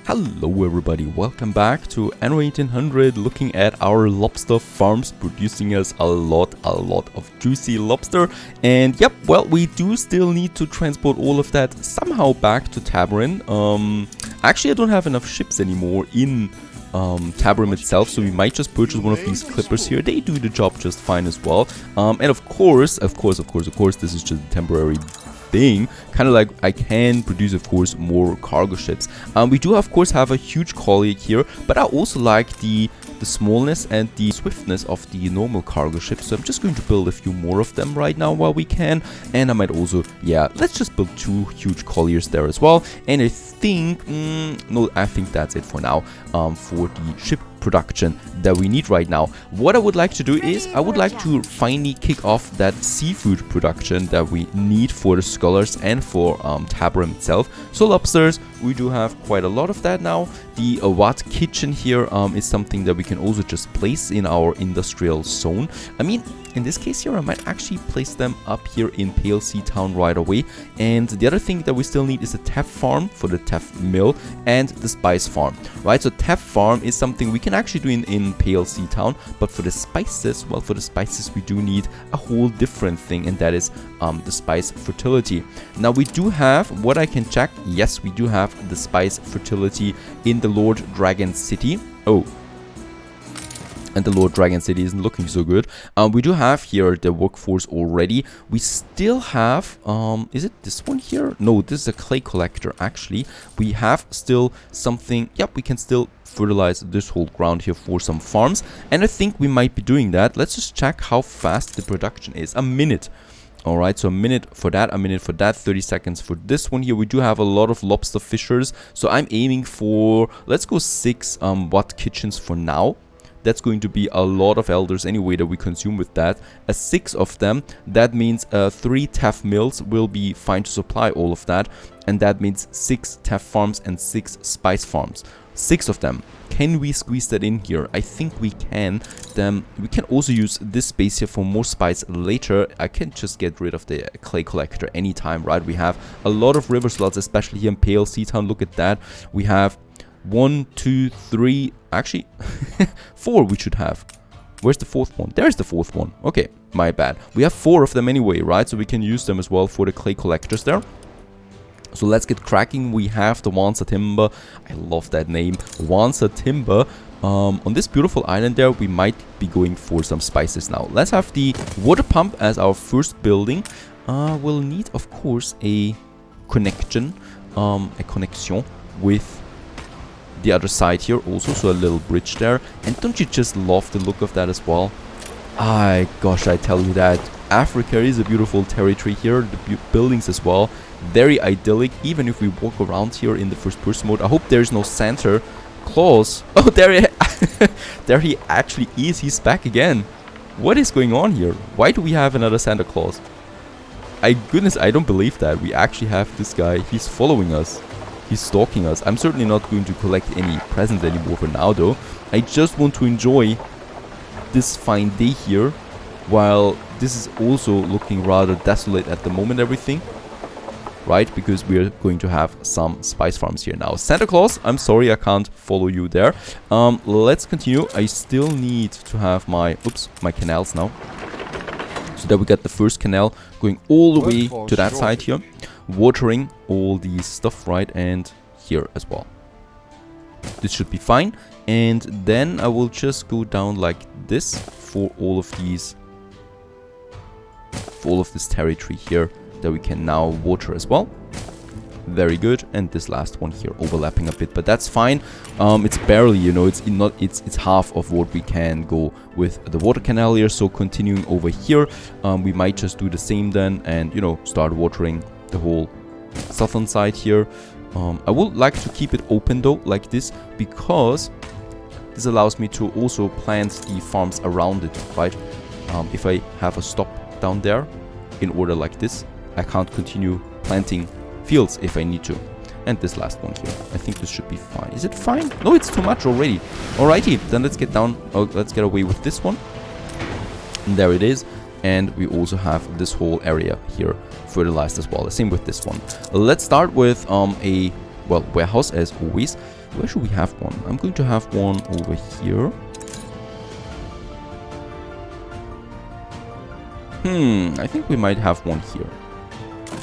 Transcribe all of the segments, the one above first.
Hello everybody, welcome back to Anno 1800, looking at our lobster farms producing us a lot of juicy lobster. And yep, well, we do still need to transport all of that somehow back to Tabarin. Actually I don't have enough ships anymore in Tabarin itself, so we might just purchase one of these clippers here. They do the job just fine as well. And of course, this is just a temporary thing, kind of like I can produce, of course, more cargo ships. We do of course have a huge collier here, but I also like the smallness and the swiftness of the normal cargo ships, so I'm just going to build a few more of them right now while we can. And I might also, yeah, let's just build two huge colliers there as well. And I think no, I think that's it for now for the ship production that we need right now. What I would like to do is I would like to finally kick off that seafood production that we need for the scholars and for Tabarin itself. So lobsters, we do have quite a lot of that now. The Wat kitchen here is something that we can also just place in our industrial zone. I mean, in this case here, I might actually place them up here in PLC town right away. And the other thing that we still need is a Teff farm for the Teff mill and the spice farm, right? So Teff farm is something we can actually do in PLC town, but for the spices, well, for the spices we do need a whole different thing, and that is the spice fertility. Now we do have, what I can check, yes, we do have the spice fertility in the Lord Dragon City. Oh, and the Lord Dragon City isn't looking so good. We do have here the workforce already. We still have, is it this one here? No, this is a clay collector actually. We have still something, yep, we can still fertilize this whole ground here for some farms. And I think we might be doing that. Let's just check how fast the production is. A minute. Alright, so a minute for that, 30 seconds for this one here. We do have a lot of lobster fishers, so I'm aiming for, let's go 6 Wat kitchens for now. That's going to be a lot of elders anyway that we consume with that. 6 of them, that means 3 Teff mills will be fine to supply all of that. And that means 6 Teff farms and 6 spice farms. 6 of them. Can we squeeze that in here? I think we can. Then we can also use this space here for more spice later. I can just get rid of the clay collector anytime, right? We have a lot of river slots, especially here in PLC town. Look at that. We have 1, 2, 3, actually 4 we should have. Where's the 4th one? There's the 4th one. Okay, my bad. We have 4 of them anyway, right? So we can use them as well for the clay collectors there. So let's get cracking. We have the Wansa Timber. I love that name. Wansa Timber. On this beautiful island there, we might be going for some spices now. Let's have the water pump as our first building. We'll need, of course, a connection with the other side here also, so a little bridge there. And don't you just love the look of that as well? Gosh, I tell you that Africa is a beautiful territory here. The buildings as well, very idyllic, even if we walk around here in the first person mode. I hope there's no Santa Claus. Oh, there he actually is. He's back again. What is going on here? Why do we have another Santa Claus? Goodness, I don't believe that. We actually have this guy. He's following us. He's stalking us. I'm certainly not going to collect any presents anymore for now though. I just want to enjoy this fine day here, while this is also looking rather desolate at the moment, everything. Right, because we're going to have some spice farms here now. Santa Claus, I'm sorry I can't follow you there. Let's continue. I still need to have my, my canals now. So that we got the first canal going all the way to that side here. Watering all these stuff, right, and here as well. This should be fine. And then I will just go down like this for all of these, for all of this territory here that we can now water as well. Very good. And this last one here overlapping a bit, but that's fine. It's barely, you know, it's half of what we can go with the water canal here. So continuing over here, we might just do the same then, and you know, start watering the whole southern side here. I would like to keep it open though, like this, because this allows me to also plant the farms around it, right? If I have a stop down there in order like this, I can't continue planting fields if I need to. And this last one here, I think this should be fine. Is it fine? No, it's too much already. Alrighty, then let's get down. Oh, let's get away with this one. And there it is. And we also have this whole area here fertilized as well. The same with this one. Let's start with a well, warehouse as always. Where should we have one? I'm going to have one over here. I think we might have one here,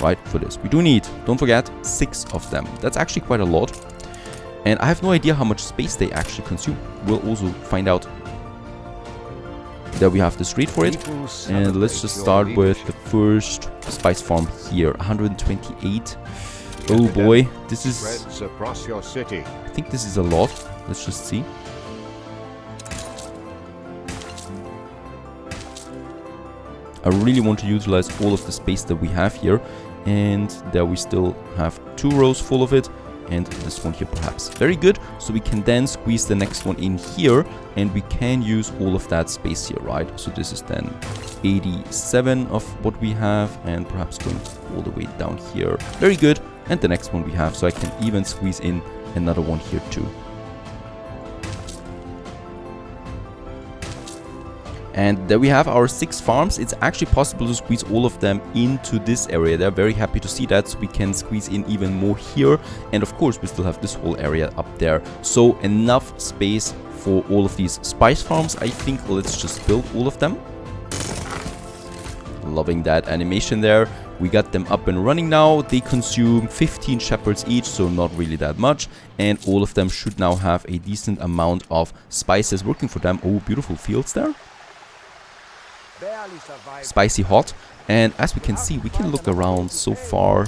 right, for this. We do need, don't forget, 6 of them. That's actually quite a lot. And I have no idea how much space they actually consume. We'll also find out. There we have the street for it. And let's just start with the first spice farm here. 128. Oh boy, this is... I think this is a lot. Let's just see. I really want to utilize all of the space that we have here. And there we still have 2 rows full of it. And this one here perhaps. Very good. So we can then squeeze the next one in here. And we can use all of that space here, right? So this is then 87 of what we have. And perhaps going all the way down here. Very good. And the next one we have. So I can even squeeze in another one here too. And there we have our 6 farms. It's actually possible to squeeze all of them into this area. They're very happy to see that, so we can squeeze in even more here. And of course, we still have this whole area up there. So enough space for all of these spice farms. I think let's just build all of them. Loving that animation there. We got them up and running now. They consume 15 shepherds each, so not really that much. And all of them should now have a decent amount of spices working for them. Oh, beautiful fields there. Spicy hot. And as we can see, we can look around so far.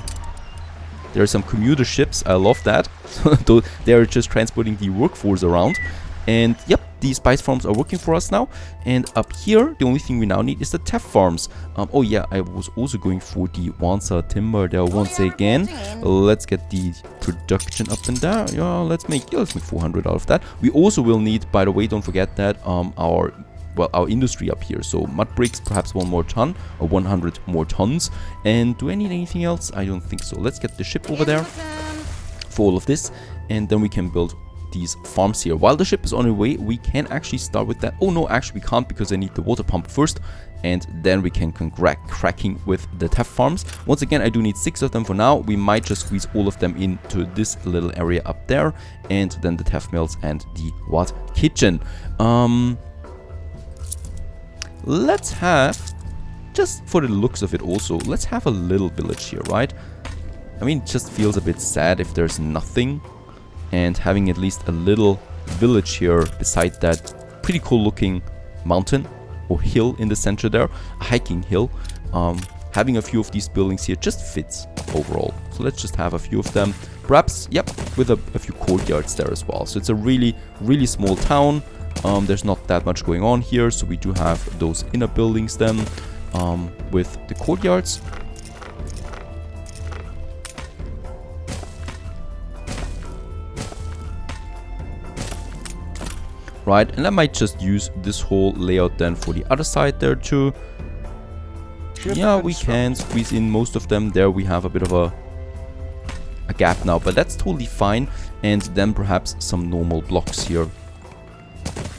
There are some commuter ships. I love that. They're just transporting the workforce around. And yep, these spice farms are working for us now. And up here, the only thing we now need is the Teff farms. Oh yeah, I was also going for the Wansa timber there once again. Let's get the production up and down. Yeah, let's make 400 out of that. We also will need, by the way, don't forget that our industry up here. So mud bricks, perhaps 1 more ton or 100 more tons. And do I need anything else? I don't think so. Let's get the ship over there for all of this, and then we can build these farms here. While the ship is on the way, we can actually start with that. Oh no, actually we can't, because I need the water pump first, and then we can cracking with the Teff farms. Once again, I do need 6 of them for now. We might just squeeze all of them into this little area up there, and then the Teff mills and the kitchen. Let's have, just for the looks of it also, let's have a little village here, right? I mean, it just feels a bit sad if there's nothing. And having at least a little village here beside that pretty cool looking mountain or hill in the center there, a hiking hill. Having a few of these buildings here just fits overall. So let's just have a few of them. Perhaps, yep, with a few courtyards there as well. So it's a really, really small town. There's not that much going on here, so we do have those inner buildings then with the courtyards. Right, and I might just use this whole layout then for the other side there too. Yeah, we can squeeze in most of them. There we have a bit of a gap now, but that's totally fine. And then perhaps some normal blocks here.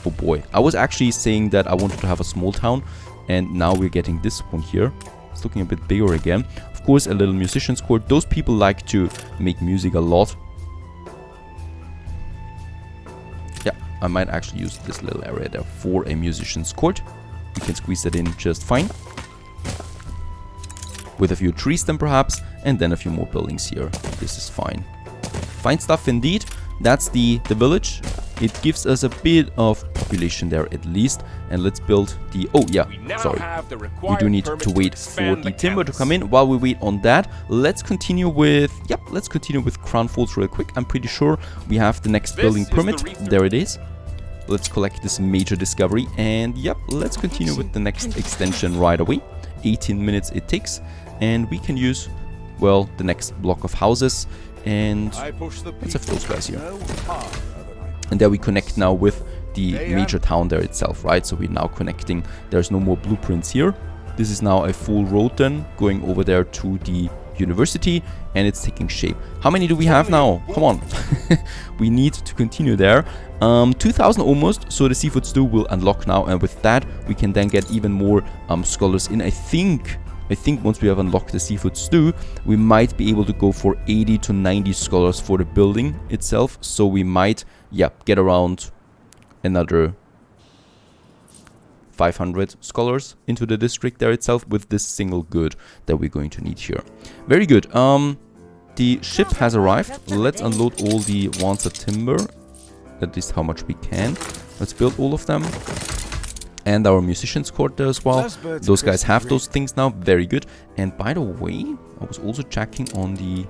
Oh boy, I was actually saying that I wanted to have a small town, and now we're getting this one here. It's looking a bit bigger again. Of course, a little musician's court. Those people like to make music a lot. Yeah, I might actually use this little area there for a musician's court. We can squeeze that in just fine. With a few trees then perhaps, and then a few more buildings here. This is fine. Fine stuff indeed. That's the village. It gives us a bit of population there at least. And let's build the... Oh yeah, sorry. We do need to wait for the timber to come in. While we wait on that, let's continue with... Yep, let's continue with Crown Falls real quick. I'm pretty sure we have the next building permit. There it is. Let's collect this major discovery. And yep, let's continue with the next extension right away. 18 minutes it takes. And we can use, well, the next block of houses. And let's have those guys here. And there we connect now with the major town there itself, right? So we're now connecting. There's no more blueprints here. This is now a full road then going over there to the university, and it's taking shape. How many do we have now? Come on. We need to continue there. 2000 almost, so the seafood stew will unlock now, and with that we can then get even more scholars in. I think I think once we have unlocked the seafood stew, we might be able to go for 80 to 90 scholars for the building itself. So we might, yeah, get around another 500 scholars into the district there itself with this single good that we're going to need here. Very good. The ship has arrived. Let's unload all the wands of timber, at least how much we can. Let's build all of them. And our musician's court there as well. Those guys have those things now. Very good. And by the way, I was also checking on the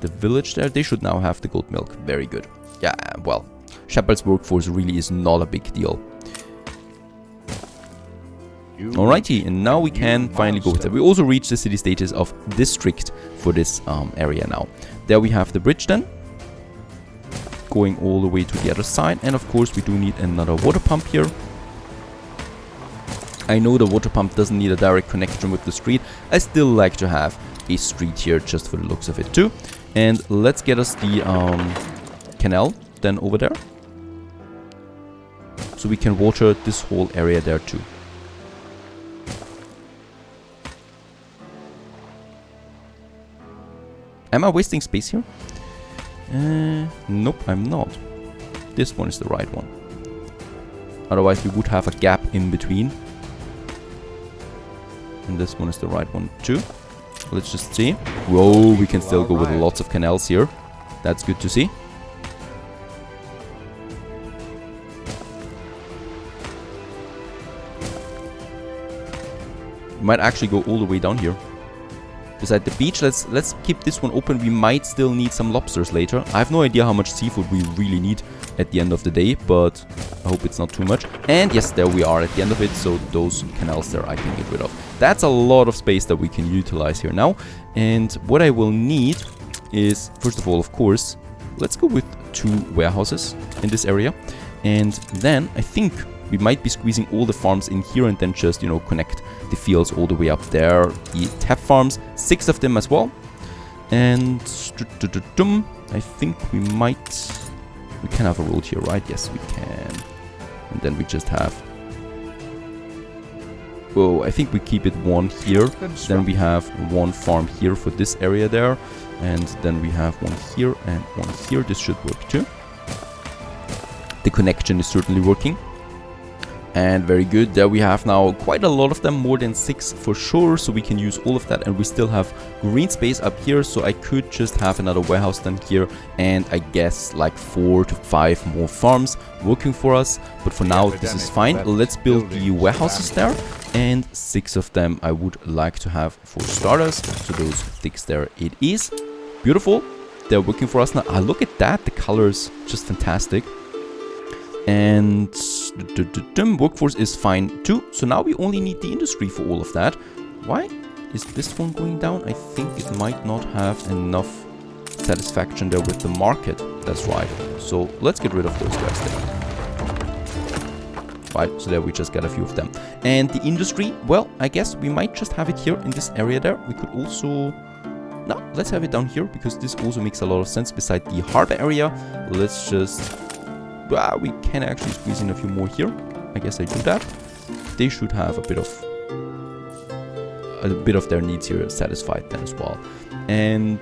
village there. They should now have the goat milk. Very good. Yeah, well, Shepherd's workforce really is not a big deal. Alrighty, and now we can finally go with it. We also reached the city status of district for this area now. There we have the bridge then, going all the way to the other side. And of course we do need another water pump here. I know the water pump doesn't need a direct connection with the street. I still like to have a street here just for the looks of it too. And let's get us the canal then over there, so we can water this whole area there too. Am I wasting space here? Nope, I'm not. This one is the right one. Otherwise we would have a gap in between. And this one is the right one too. Let's just see. Whoa, we can still go with lots of canals here. That's good to see. We might actually go all the way down here. Beside the beach, let's keep this one open. We might still need some lobsters later. I have no idea how much seafood we really need at the end of the day, but I hope it's not too much. And yes, there we are at the end of it, so those canals there I can get rid of. That's a lot of space that we can utilize here now. And what I will need is, first of all, of course, let's go with 2 warehouses in this area. And then I think we might be squeezing all the farms in here and then just, you know, connect the fields all the way up there. The Teff farms, 6 of them as well. And I think we can have a road here, right? Yes, we can. And then we just have... Oh, I think we keep it 1 here. Then we have 1 farm here for this area there. And then we have 1 here and 1 here. This should work too. The connection is certainly working. And very good. There we have now quite a lot of them, more than 6 for sure, so we can use all of that. And we still have green space up here, so I could just have another warehouse down here, and I guess like 4 to 5 more farms working for us. But for now this is fine. Let's build the warehouses there, and 6 of them I would like to have for starters. So those 6 there it is. Beautiful. They're working for us now. Ah, look at that, the colors, just fantastic. And workforce is fine too. So now we only need the industry for all of that. Why is this one going down? I think it might not have enough satisfaction there with the market. That's right. So let's get rid of those guys there. Right, so there we just got a few of them. And the industry, well, I guess we might just have it here in this area there. We could also... No, let's have it down here, because this also makes a lot of sense beside the harbor area. Let's just... we can actually squeeze in a few more here. I guess I do that. They should have a bit of their needs here satisfied then as well. And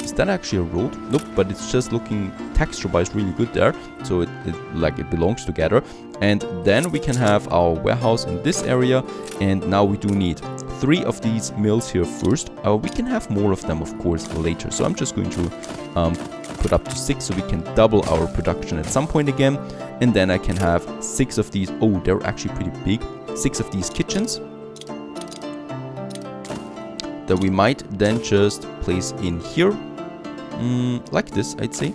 is that actually a road? Nope, but it's just looking texture-wise really good there. So it belongs together. And then we can have our warehouse in this area. And now we do need 3 of these mills here first. We can have more of them, of course, later. So I'm just going to put up to 6 so we can double our production at some point again. And then I can have 6 of these. Oh, they're actually pretty big. 6 of these kitchens that we might then just place in here, like this, I'd say.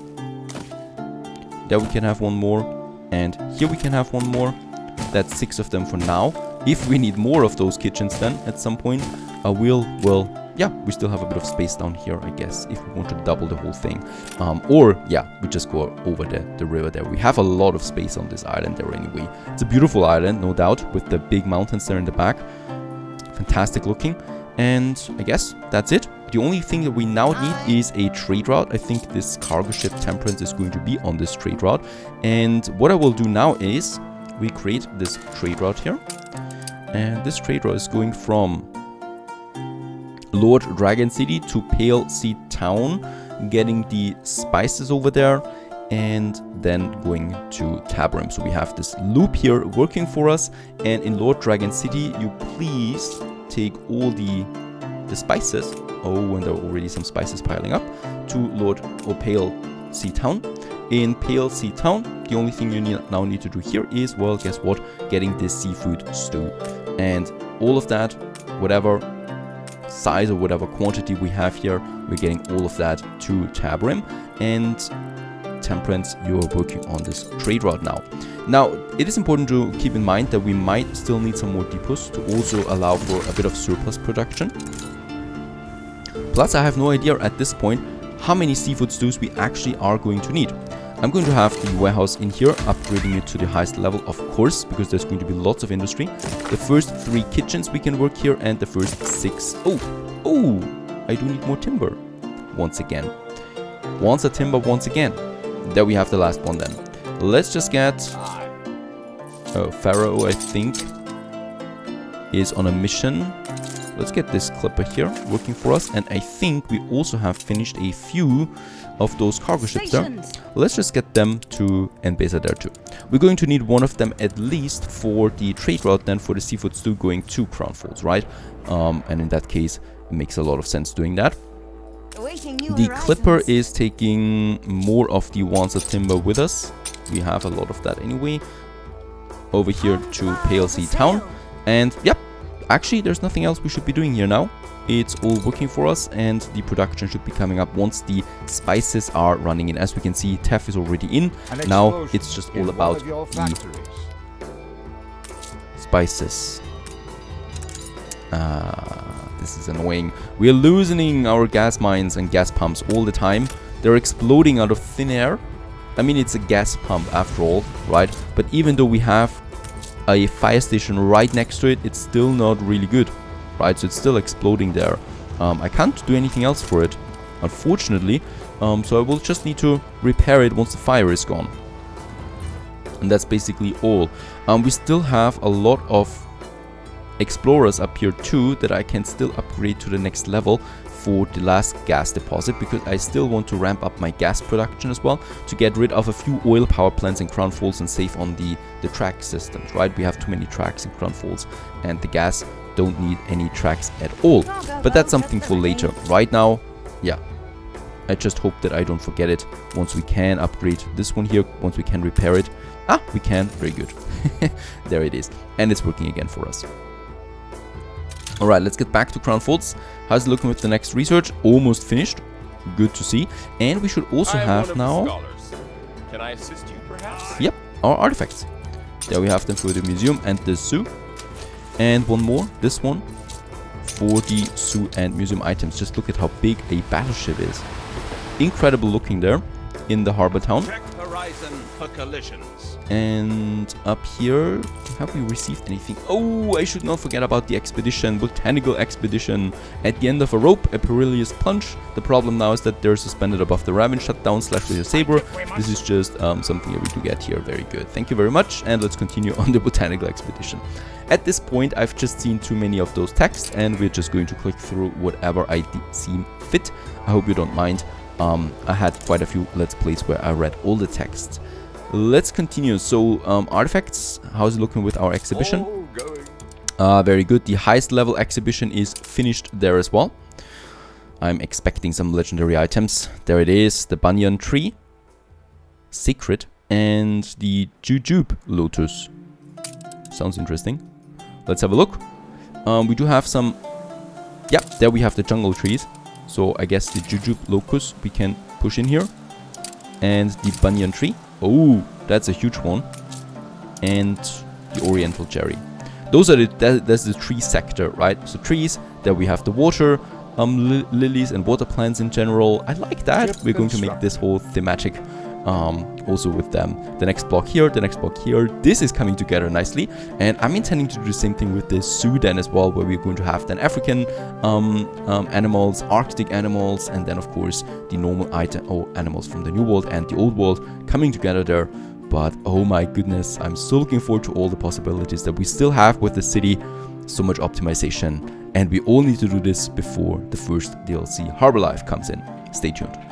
There we can have 1 more, and here we can have 1 more. That's 6 of them for now. If we need more of those kitchens then at some point, yeah, we still have a bit of space down here, I guess, if we want to double the whole thing. Or, yeah, we just go over the river there. We have a lot of space on this island there anyway. It's a beautiful island, no doubt, with the big mountains there in the back. Fantastic looking. And I guess that's it. The only thing that we now need is a trade route. I think this cargo ship Temperance is going to be on this trade route. And what I will do now is we create this trade route here. And this trade route is going from Lord Dragon City to Pale Sea Town, getting the spices over there, and then going to Tabrim. So we have this loop here working for us. And in Lord Dragon City, you please take all the spices. Oh, and there are already some spices piling up to Pale Sea Town. In Pale Sea Town, the only thing you now need to do here is, well, guess what? Getting this seafood stew. And all of that, whatever size or whatever quantity we have here, we're getting all of that to Tabrim. And Temperance, you're working on this trade route now. Now, it is important to keep in mind that we might still need some more depots to also allow for a bit of surplus production. Plus, I have no idea at this point how many seafood stews we actually are going to need. I'm going to have the warehouse in here, upgrading it to the highest level, of course, because there's going to be lots of industry. The first 3 kitchens we can work here, and the first 6. Oh, I do need more timber. Once again. Once a timber, once again. There we have the last one then. Let's just get... Pharaoh, I think, is on a mission. Let's get this clipper here working for us. And I think we also have finished a few of those cargo ships there. Let's just get them to N-Basa there too. We're going to need one of them at least for the trade route, then for the seafood stew going to Crown Falls, right? And in that case, it makes a lot of sense doing that. The clipper is taking more of the Wansa timber with us. We have a lot of that anyway. Over here to Pale Sea Town. And yep, actually there's nothing else we should be doing here now. It's all working for us, and the production should be coming up once the spices are running in. As we can see, Teff is already in. Now it's just all about the spices. This is annoying. We are loosening our gas mines and gas pumps all the time. They're exploding out of thin air. I mean, it's a gas pump after all, right? But even though we have a fire station right next to it, it's still not really good, right? So it's still exploding there. I can't do anything else for it, unfortunately. So I will just need to repair it once the fire is gone. And that's basically all. We still have a lot of explorers up here too that I can still upgrade to the next level for the last gas deposit, because I still want to ramp up my gas production as well to get rid of a few oil power plants in Crown Falls and save on the track systems, right? We have too many tracks in Crown Falls, and the gas don't need any tracks at all. But that's something for later. Right now, yeah, I just hope that I don't forget it. Once we can upgrade this one here, once we can repair it. Ah, we can. Very good. There it is. And it's working again for us. Alright, let's get back to Crown Falls. How's it looking with the next research? Almost finished. Good to see. And we should also have now... Can I assist you, perhaps? Yep, our artifacts. There we have them for the museum and the zoo. And one more, this one, for the zoo and museum items. Just look at how big a battleship is. Incredible looking there in the harbor town. Check horizon for collisions. And up here, have we received anything? Oh, I should not forget about the expedition, botanical expedition. At the end of a rope, a perilous plunge. The problem now is that they're suspended above the ravine, shut down, slash with your saber. This is just something that we do get here. Very good. Thank you very much. And let's continue on the botanical expedition. At this point, I've just seen too many of those texts, and we're just going to click through whatever I seem fit. I hope you don't mind. I had quite a few Let's Plays where I read all the texts. Let's continue. So, artifacts, how's it looking with our exhibition? Very good. The highest level exhibition is finished there as well. I'm expecting some legendary items. There it is, the banyan tree, secret, and the jujube lotus. Sounds interesting. Let's have a look. We do have some... Yeah, there we have the jungle trees. So I guess the jujube locust we can push in here. And the banyan tree. Oh, that's a huge one. And the oriental cherry. Those are that's the tree sector, right? So trees, there we have the water, lilies and water plants in general. I like that. We're going to make this whole thematic also with them. The next block here, the next block here. This is coming together nicely. And I'm intending to do the same thing with the zoo then as well, where we're going to have then African animals, Arctic animals, and then of course the normal animals from the New World and the Old World coming together there. But oh my goodness, I'm so looking forward to all the possibilities that we still have with the city. So much optimization, and we all need to do this before the first DLC Harbor Life comes in. Stay tuned.